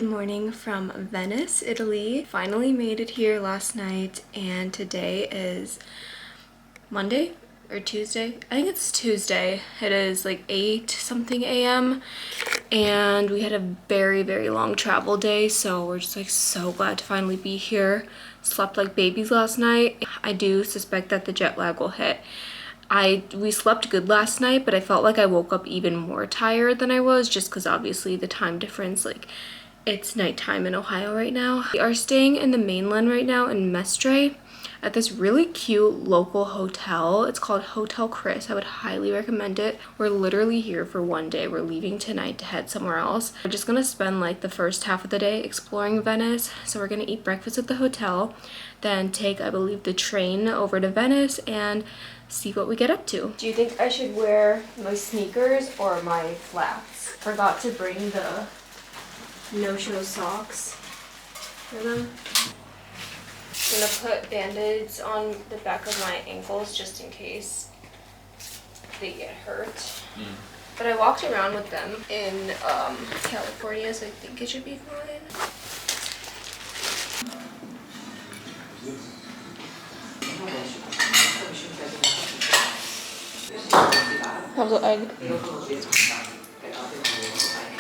morning from Venice, Italy. Finally made it here last night, and today is Monday or Tuesday. I think it's Tuesday. It is like 8 something a.m. and we had a very long travel day, so we're just like so glad to finally be here. Slept like babies last night. I do suspect that the jet lag will hit. We slept good last night, but I felt like I woke up even more tired than I was, just because obviously the time difference, like it's nighttime in Ohio right now. We are staying in the mainland right now in Mestre at this really cute local hotel. It's called Hotel Chris. I would highly recommend it. We're literally here for one day. We're leaving tonight to head somewhere else. We're just gonna spend like the first half of the day exploring Venice. So we're gonna eat breakfast at the hotel, then take, I believe, the train over to Venice and see what we get up to. Do you think I should wear my sneakers or my flats? Forgot to bring the no-show socks for them. I'm gonna put band-aids on the back of my ankles just in case they get hurt. But I walked around with them in California, so I think it should be fine. How's the egg?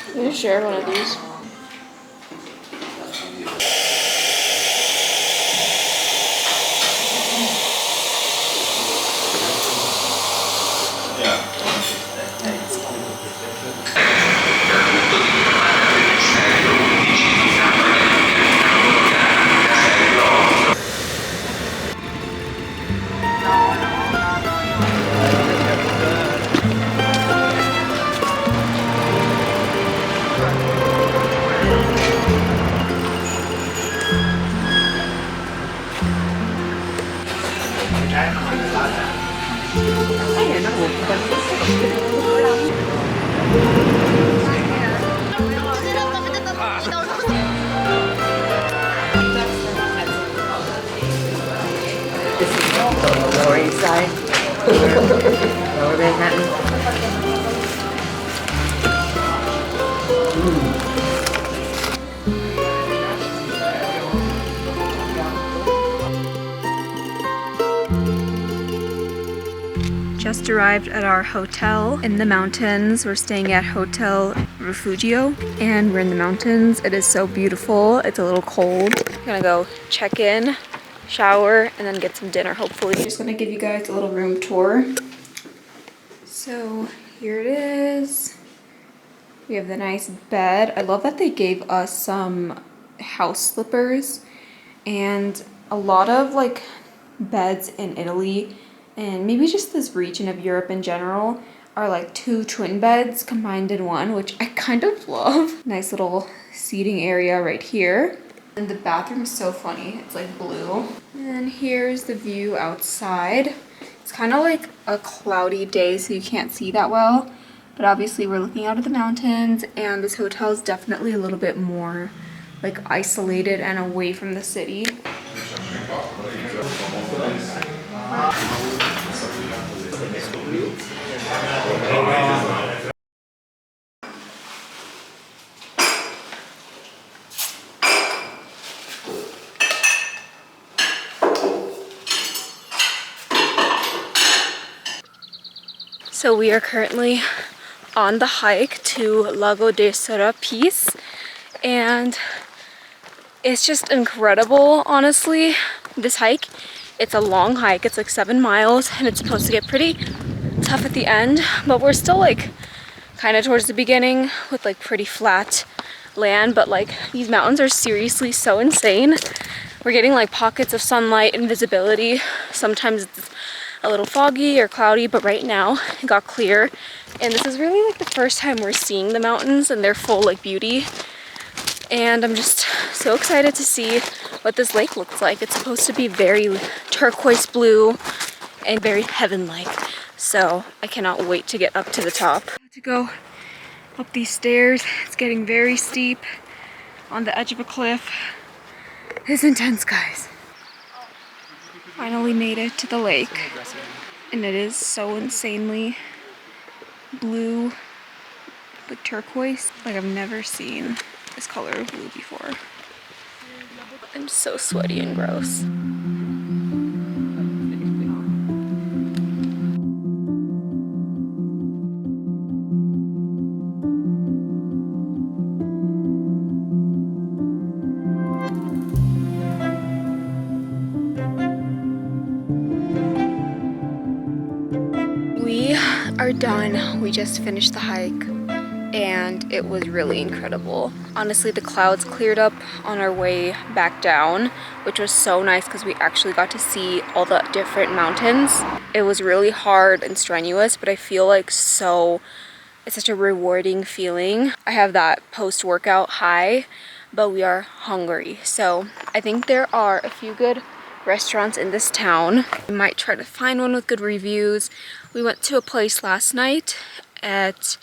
I'm gonna share one of these. This is the Lower East Side, Lower Manhattan. Just arrived at our hotel in the mountains. We're staying at Hotel Refugio and we're in the mountains. It is so beautiful. It's a little cold. I'm gonna go check in, shower, and then get some dinner hopefully. Just gonna give you guys a little room tour. So here it is. We have the nice bed. I love that they gave us some house slippers, and a lot of like beds in Italy and maybe just this region of Europe in general are like 2 twin beds combined in one, which I kind of love. Nice little seating area right here. And the bathroom is so funny. It's like blue. And here's the view outside. It's kind of like a cloudy day, so you can't see that well. But obviously we're looking out at the mountains, and this hotel is definitely a little bit more like isolated and away from the city. So we are currently on the hike to Lago de Serapis, and it's just incredible, honestly. This hike, it's a long hike. It's like 7 miles, and it's supposed to get pretty tough at the end, but we're still like kind of towards the beginning with like pretty flat land. But like these mountains are seriously so insane. We're getting like pockets of sunlight and visibility. Sometimes it's a little foggy or cloudy, but right now it got clear, and this is really like the first time we're seeing the mountains and their full like beauty. And I'm just so excited to see what this lake looks like. It's supposed to be very turquoise blue and very heaven-like, so I cannot wait to get up to the top. To go up these stairs, it's getting very steep on the edge of a cliff. It's intense, guys. Finally made it to the lake, and it is so insanely blue, like turquoise, like I've never seen this color blue before. I'm so sweaty and gross. We are done. We just finished the hike and it was really incredible. Honestly, the clouds cleared up on our way back down, which was so nice because we actually got to see all the different mountains. It was really hard and strenuous, but I feel like it's such a rewarding feeling. I have that post-workout high, but we are hungry. So I think there are a few good restaurants in this town. We might try to find one with good reviews. We went to a place last night at,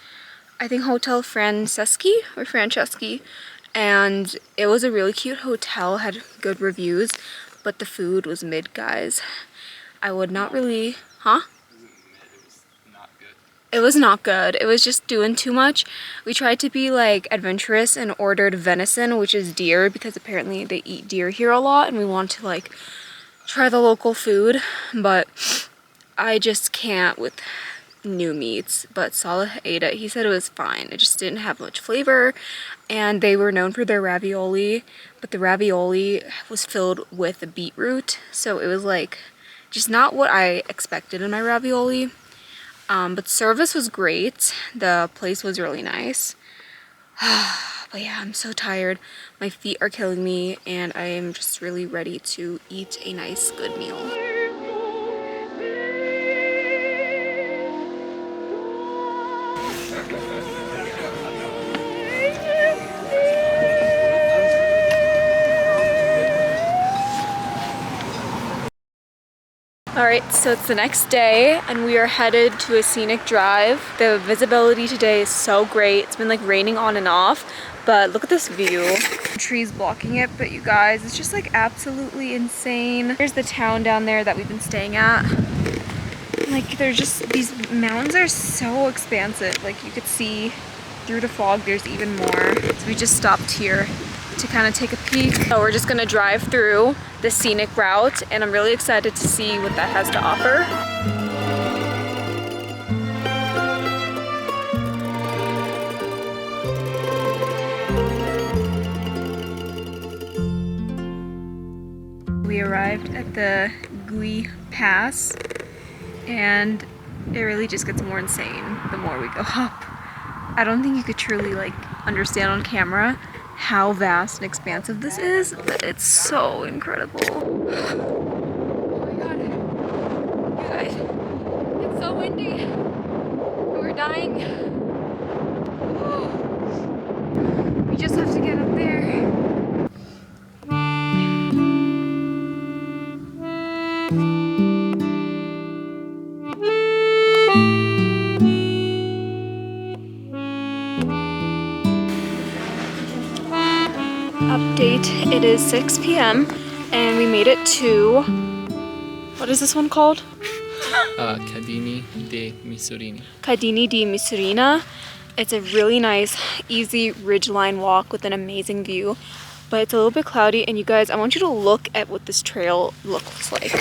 I think, Hotel Franceschi, and it was a really cute hotel, had good reviews, but the food was mid, guys. I would not really, huh? It was not good. It was just doing too much. We tried to be like adventurous and ordered venison, which is deer, because apparently they eat deer here a lot and we want to like try the local food, but I just can't with new meats. But Salah ate it. He said it was fine. It just didn't have much flavor, and they were known for their ravioli, but the ravioli was filled with beetroot, so it was like just not what I expected in my ravioli. But service was great. The place was really nice. But yeah, I'm so tired. My feet are killing me and I am just really ready to eat a nice, good meal. Alright, so it's the next day and we are headed to a scenic drive. The visibility today is so great. It's been like raining on and off, but look at this view. Trees blocking it, but you guys, it's just like absolutely insane. Here's the town down there that we've been staying at. Like, they're just, these mountains are so expansive. Like, you could see through the fog there's even more. So we just stopped here to kind of take a peek. So we're just gonna drive through the scenic route and I'm really excited to see what that has to offer. We arrived at the Gui Pass and it really just gets more insane the more we go up. I don't think you could truly like understand on camera how vast and expansive this is, but it's so incredible. Oh my god. You guys, it's so windy. We're dying. We just have to get up there. Update, it is 6 p.m. and we made it to, what is this one called? Cadini di Misurina. Cadini di Misurina. It's a really nice, easy ridgeline walk with an amazing view, but it's a little bit cloudy, and you guys, I want you to look at what this trail looks like.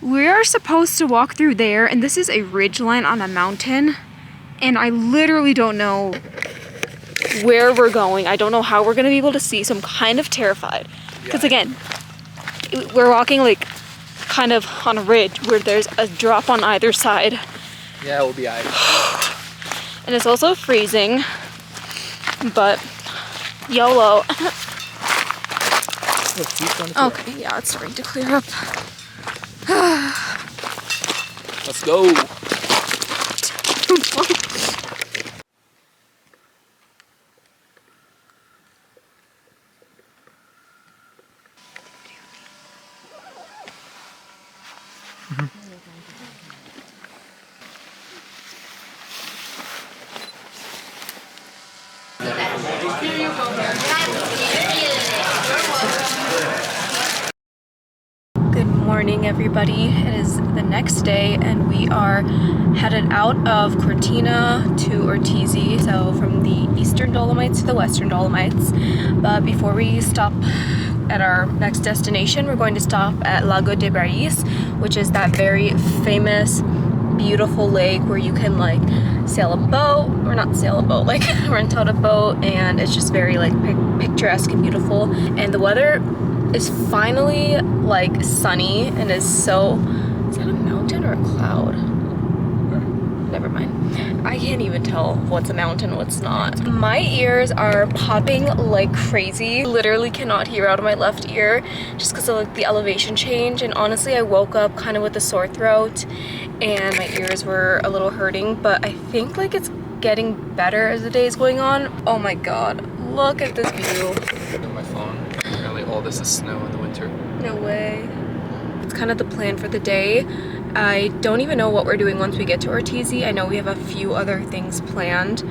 We are supposed to walk through there, and this is a ridgeline on a mountain, and I literally don't know where we're going. I don't know how we're gonna be able to see, so I'm kind of terrified. Because again, we're walking like kind of on a ridge where there's a drop on either side. Yeah, we'll be alright. And it's also freezing, but YOLO. Okay, yeah, it's starting to clear up. Let's go. Good morning, everybody. It is the next day and we are headed out of Cortina to Ortisei, so from the eastern Dolomites to the western Dolomites. But before we stop at our next destination, we're going to stop at Lago de Brais, which is that very famous, beautiful lake where you can like sail a boat, or not sail a boat, like rent out a boat, and it's just very like picturesque and beautiful. And the weather is finally like sunny and is so, is that a mountain or a cloud? Never mind. I can't even tell what's a mountain, what's not. My ears are popping like crazy. Literally cannot hear out of my left ear just because of like the elevation change. And honestly, I woke up kind of with a sore throat and my ears were a little hurting, but I think like it's getting better as the day is going on. Oh my god, look at this view. On my phone. Apparently all this is snow in the winter. No way. It's kind of the plan for the day. I don't even know what we're doing once we get to Ortisei. I know we have a few other things planned,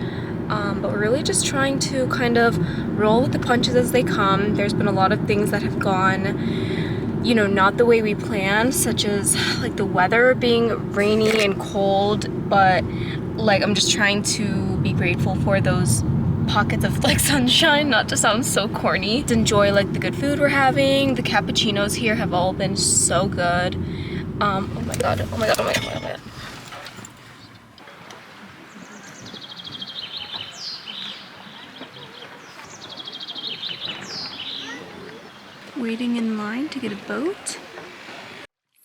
but we're really just trying to kind of roll with the punches as they come. There's been a lot of things that have gone, you know, not the way we planned, such as like the weather being rainy and cold, but like I'm just trying to be grateful for those pockets of like sunshine, not to sound so corny. To enjoy like the good food we're having. The cappuccinos here have all been so good. Oh my god, oh my god, oh my god, oh my god. Waiting in line to get a boat.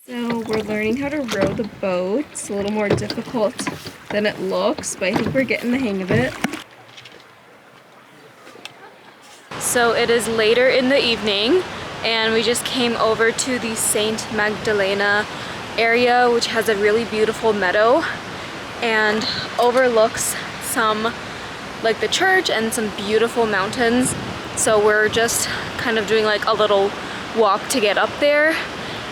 So we're learning how to row the boat. It's a little more difficult than it looks, but I think we're getting the hang of it. So it is later in the evening and we just came over to the Saint Magdalena area, which has a really beautiful meadow and overlooks some, like the church and some beautiful mountains. So we're just kind of doing like a little walk to get up there.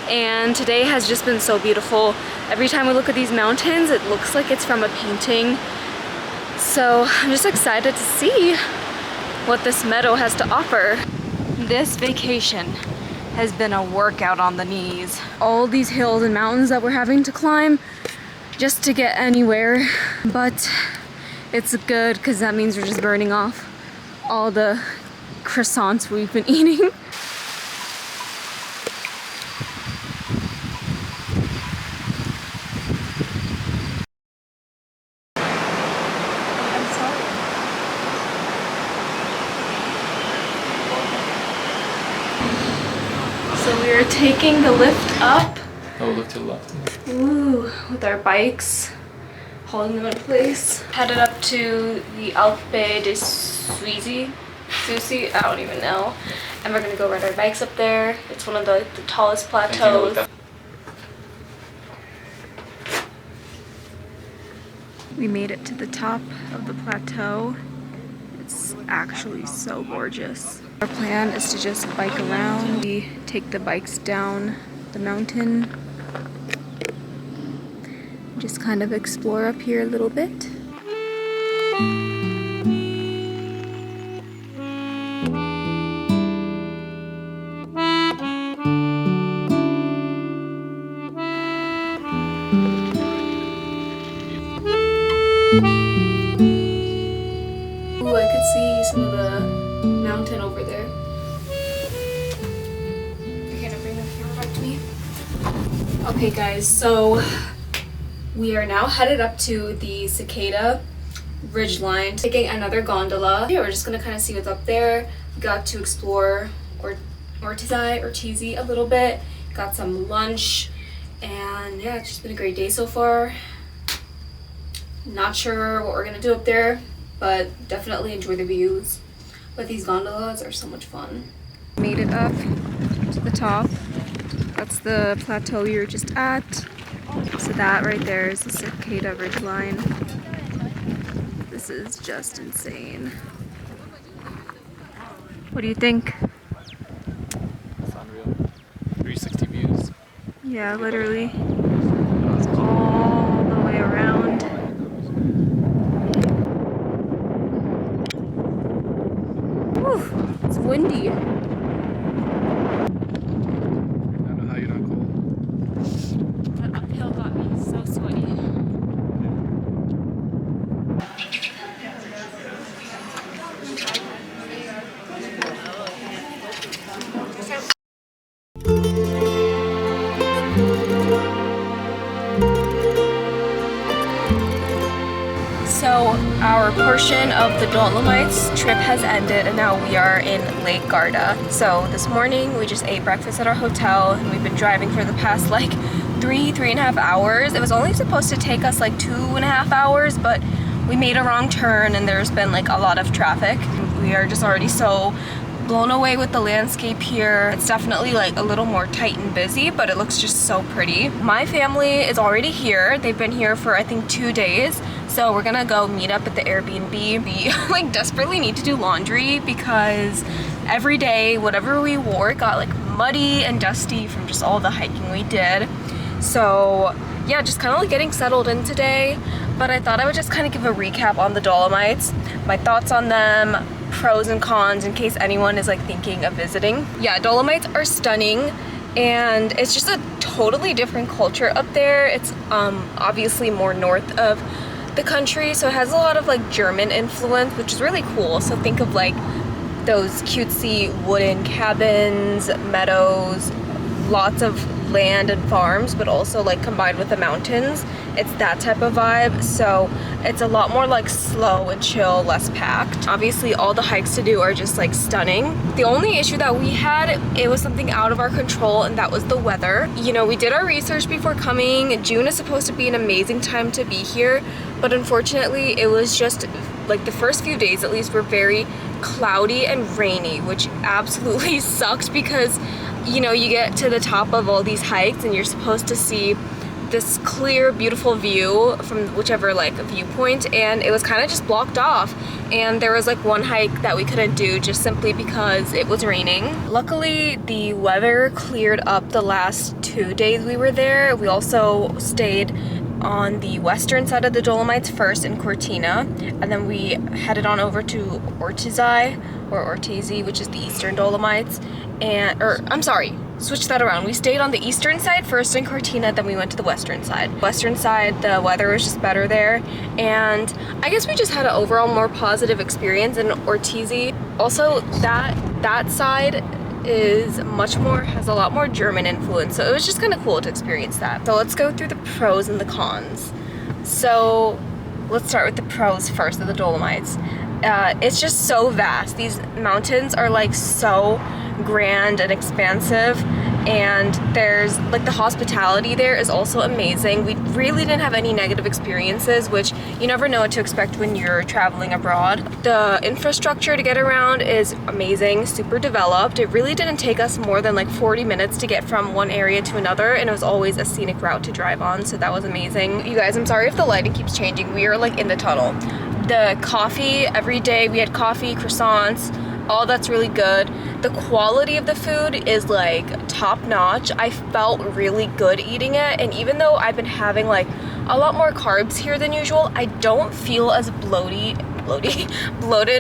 And today has just been so beautiful. Every time we look at these mountains, it looks like it's from a painting. So I'm just excited to see what this meadow has to offer. This vacation has been a workout on the knees. All these hills and mountains that we're having to climb just to get anywhere. But it's good because that means we're just burning off all the croissants we've been eating. So we are taking the lift up. Oh, look to the left. Ooh, with our bikes, holding them in place. Headed up to the Alpe de Susi, I don't even know. And we're gonna go ride our bikes up there. It's one of the tallest plateaus. We made it to the top of the plateau. It's actually so gorgeous. Our plan is to just bike around. We take the bikes down the mountain. Just kind of explore up here a little bit. Ooh, I could see some of the mountain over there. You're gonna bring the camera back to me? Okay guys, so we are now headed up to the Cicada ridgeline, taking another gondola. Yeah, we're just gonna kind of see what's up there. We got to explore Ortisei a little bit, got some lunch, and yeah, it's just been a great day so far. Not sure what we're gonna do up there, but definitely enjoy the views. But these gondolas are so much fun. Made it up to the top. That's the plateau we were just at. So that right there is the Cicada ridgeline. This is just insane. What do you think? It's unreal. 360 views. Yeah, literally. It goes all the way around. Whew, it's windy. I don't know how you're not cold. So our portion of the Dolomites trip has ended and now we are in Lake Garda. So this morning we just ate breakfast at our hotel and we've been driving for the past like three and a half hours. It was only supposed to take us like 2.5 hours, but we made a wrong turn and there's been like a lot of traffic. We are just already so blown away with the landscape here. It's definitely like a little more tight and busy, but it looks just so pretty. My family is already here. They've been here for I think 2 days. So we're gonna go meet up at the Airbnb. We like desperately need to do laundry because every day, whatever we wore got like muddy and dusty from just all the hiking we did. So yeah, just kind of like getting settled in today. But I thought I would just kind of give a recap on the Dolomites, my thoughts on them, pros and cons in case anyone is like thinking of visiting. Yeah, Dolomites are stunning and it's just a totally different culture up there. It's obviously more north of the country, so it has a lot of like German influence, which is really cool. So think of like those cutesy wooden cabins, meadows, lots of land and farms, but also like combined with the mountains. It's that type of vibe. So it's a lot more like slow and chill, less packed. Obviously all the hikes to do are just like stunning. The only issue that we had, it was something out of our control, and that was the weather. You know, we did our research before coming. June is supposed to be an amazing time to be here, but unfortunately it was just like the first few days at least were very cloudy and rainy, which absolutely sucked because you know, you get to the top of all these hikes and you're supposed to see this clear, beautiful view from whichever like viewpoint, and it was kind of just blocked off. And there was like one hike that we couldn't do just simply because it was raining. Luckily, the weather cleared up the last 2 days we were there. We also stayed on the western side of the Dolomites first in Cortina, and then we headed on over to Ortisei or Ortisei, which is the eastern Dolomites. I'm sorry, switch that around. We stayed on the eastern side first in Cortina, then we went to the western side. Western side, the weather was just better there, and I guess we just had an overall more positive experience in Ortisei. Also, that side is has a lot more German influence, so it was just kind of cool to experience that. So let's go through the pros and the cons. So let's start with the pros first of the Dolomites. It's just so vast. These mountains are like so grand and expansive, and there's like the hospitality there is also amazing. We really didn't have any negative experiences, which you never know what to expect when you're traveling abroad. The infrastructure to get around is amazing, super developed. It really didn't take us more than like 40 minutes to get from one area to another, and it was always a scenic route to drive on, so that was amazing. You guys, I'm sorry if the lighting keeps changing. We are like in the tunnel. The coffee, every day we had coffee, croissants, all that's really good. The quality of the food is like top notch. I felt really good eating it, and even though I've been having like a lot more carbs here than usual, I don't feel as bloated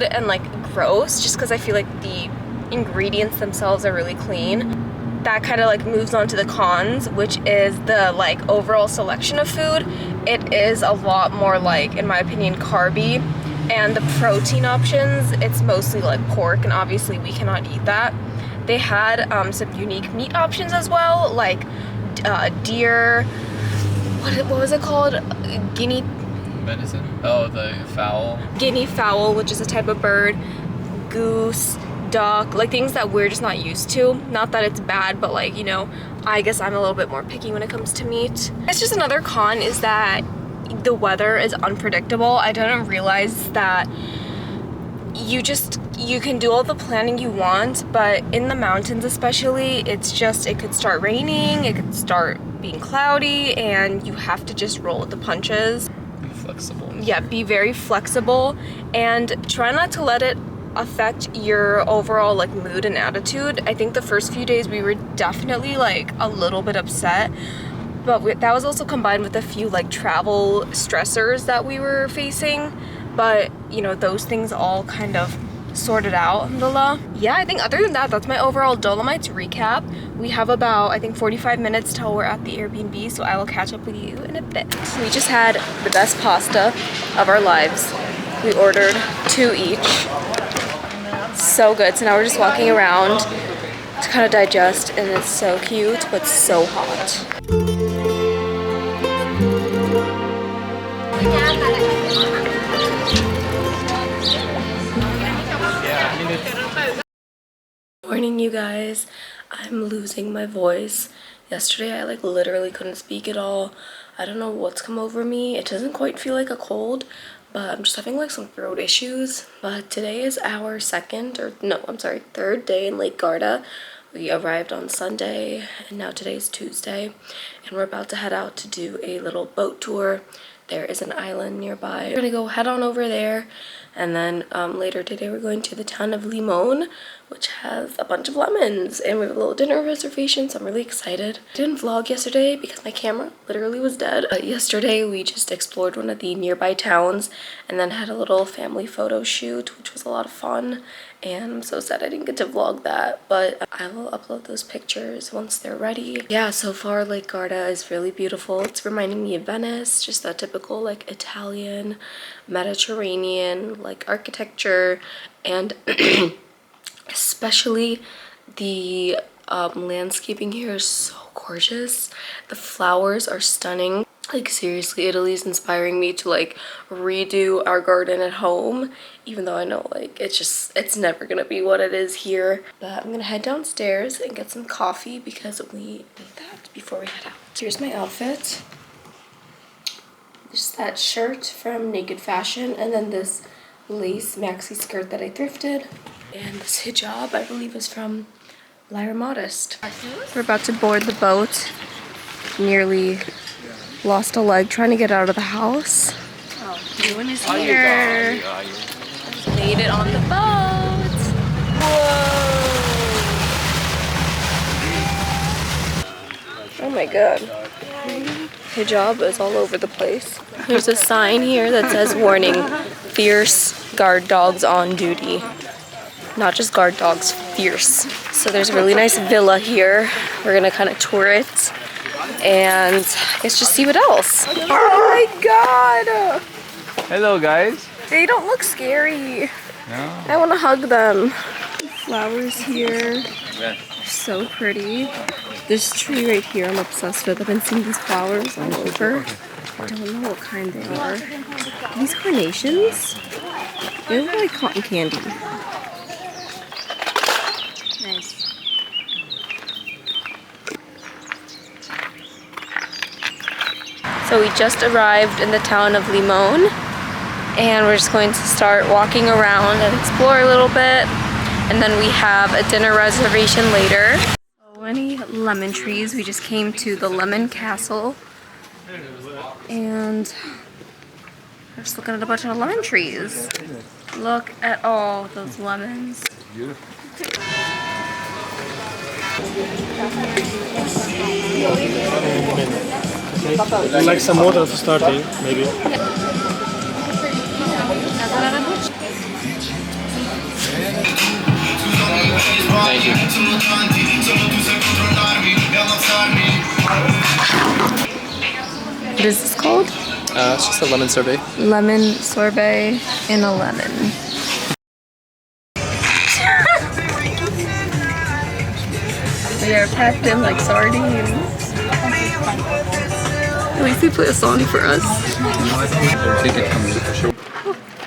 and like gross, just because I feel like the ingredients themselves are really clean. That kind of like moves on to the cons, which is the like overall selection of food. It is a lot more like, in my opinion, carby, and the protein options, it's mostly like pork, and obviously we cannot eat that. They had some unique meat options as well, like deer, what was it called? Guinea Venison? Oh, the fowl. Guinea fowl, which is a type of bird, goose, duck, like things that we're just not used to. Not that it's bad, but like, you know, I guess I'm a little bit more picky when it comes to meat. It's just another con is that the weather is unpredictable. I didn't realize that you can do all the planning you want, but in the mountains especially, it's just, it could start raining, it could start being cloudy, and you have to just roll with the punches. Be flexible. Yeah, be very flexible and try not to let it affect your overall like mood and attitude. I think the first few days we were definitely like a little bit upset, but that was also combined with a few like travel stressors that we were facing, but you know, those things all kind of sorted out, alhamdulillah. Yeah, I think other than that, that's my overall Dolomites recap. We have about, I think, 45 minutes till we're at the Airbnb, so I will catch up with you in a bit. We just had the best pasta of our lives. We ordered 2 each. So good. So now we're just walking around to kind of digest, and it's so cute, but so hot. Morning, you guys. I'm losing my voice. Yesterday I like literally couldn't speak at all. I don't know what's come over me. It doesn't quite feel like a cold, but I'm just having like some throat issues. But today is our third day in Lake Garda. We arrived on Sunday and now today's Tuesday, and we're about to head out to do a little boat tour. There is an island nearby. We're gonna go head on over there, and then later today we're going to the town of Limon, which has a bunch of lemons, and we have a little dinner reservation, so I'm really excited. I didn't vlog yesterday because my camera literally was dead. But yesterday we just explored one of the nearby towns and then had a little family photo shoot, which was a lot of fun. And I'm so sad I didn't get to vlog that, but I will upload those pictures once they're ready. Yeah, so far Lake Garda is really beautiful. It's reminding me of Venice, just that typical like Italian, Mediterranean like architecture, and especially the landscaping here is so gorgeous. The flowers are stunning. Like seriously, Italy's inspiring me to like redo our garden at home, even though I know like it's never gonna be what it is here. But I'm gonna head downstairs and get some coffee because we need that before we head out. Here's my outfit. Just that shirt from Naked Fashion, and then this lace maxi skirt that I thrifted, and this hijab I believe is from Lyra Modest. We're about to board the boat. Nearly lost a leg trying to get out of the house. Oh, everyone is here. Made it on the boat. Whoa! Oh my god. Hijab is all over the place. There's a sign here that says warning, fierce guard dogs on duty. Not just guard dogs, fierce. So there's a really nice villa here. We're gonna kind of tour it and I guess just see what else. Oh my god! Hello, guys. They don't look scary. No. I want to hug them. Flowers here. They're so pretty. This tree right here I'm obsessed with. I've been seeing these flowers all over. I don't know what kind they are. These carnations? They look like cotton candy. Nice. So we just arrived in the town of Limon, and we're just going to start walking around and explore a little bit, and then we have a dinner reservation later. So many lemon trees. We just came to the lemon castle, and we're just looking at a bunch of lemon trees. Look at all those lemons. Beautiful. Would you like some water for starting, maybe? Thank you. What is this called? It's just a lemon sorbet. Lemon sorbet in a lemon. We are packed in like sardines. At least they play a song for us.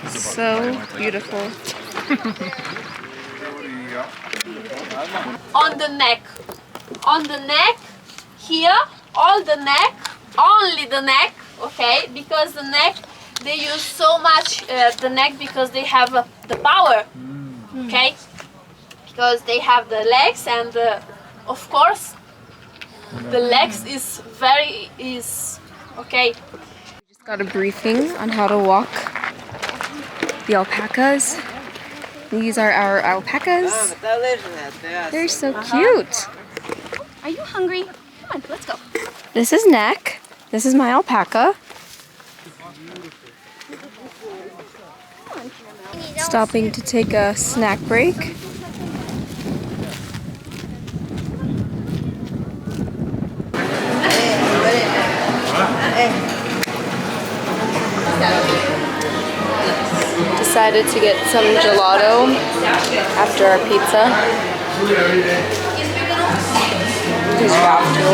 So beautiful. On the neck, here, all the neck, only the neck, okay? Because the neck, they use so much the neck because they have the power, okay? Because they have the legs, and of course the legs is okay. We just got a briefing on how to walk the alpacas. These are our alpacas. They're so cute. Are you hungry? Come on, let's go. This is Neck. This is my alpaca. Stopping to take a snack break. Decided to get some gelato after our pizza. Because you have to.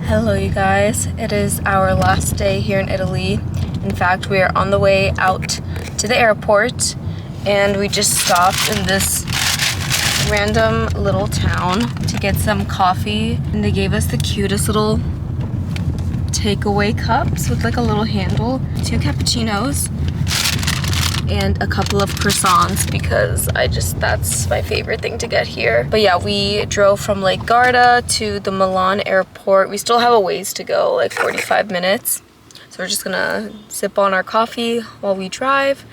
Hello you guys, it is our last day here in Italy. In fact, we are on the way out to the airport and we just stopped in this random little town to get some coffee, and they gave us the cutest little takeaway cups with like a little handle, 2 cappuccinos and a couple of croissants because that's my favorite thing to get here. But yeah, we drove from like Garda to the Milan airport. We still have a ways to go, like 45 minutes. So we're just gonna sip on our coffee while we drive.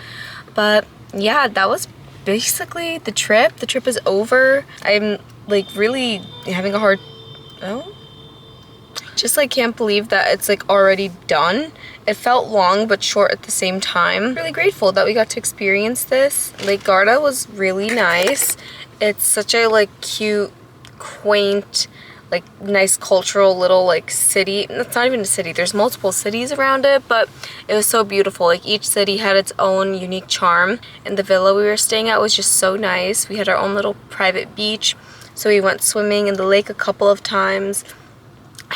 But yeah, that was basically the trip. The trip is over. I'm like really having a hard, just like can't believe that it's like already done. It felt long but short at the same time. Really grateful that we got to experience this. Lake Garda was really nice. It's such a like cute, quaint, like nice cultural little like city. It's not even a city, there's multiple cities around it, but it was so beautiful. Like each city had its own unique charm, and the villa we were staying at was just so nice. We had our own little private beach, so we went swimming in the lake a couple of times.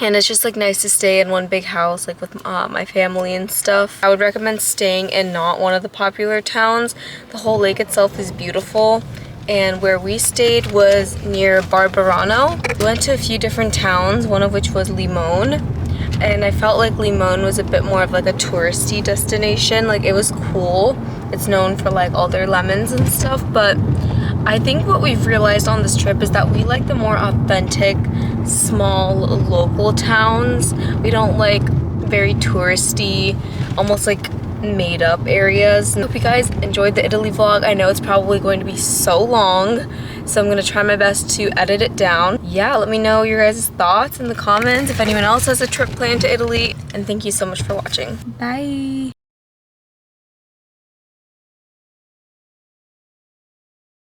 And it's just like nice to stay in one big house like with my family and stuff. I would recommend staying in not one of the popular towns. The whole lake itself is beautiful, and where we stayed was near Barbarano. We went to a few different towns, one of which was Limone, and I felt like Limone was a bit more of like a touristy destination. Like it was cool. It's known for like all their lemons and stuff, but I think what we've realized on this trip is that we like the more authentic, small, local towns. We don't like very touristy, almost like made up areas. I hope you guys enjoyed the Italy vlog. I know it's probably going to be so long, so I'm gonna try my best to edit it down. Yeah, let me know your guys' thoughts in the comments if anyone else has a trip planned to Italy, and thank you so much for watching. Bye!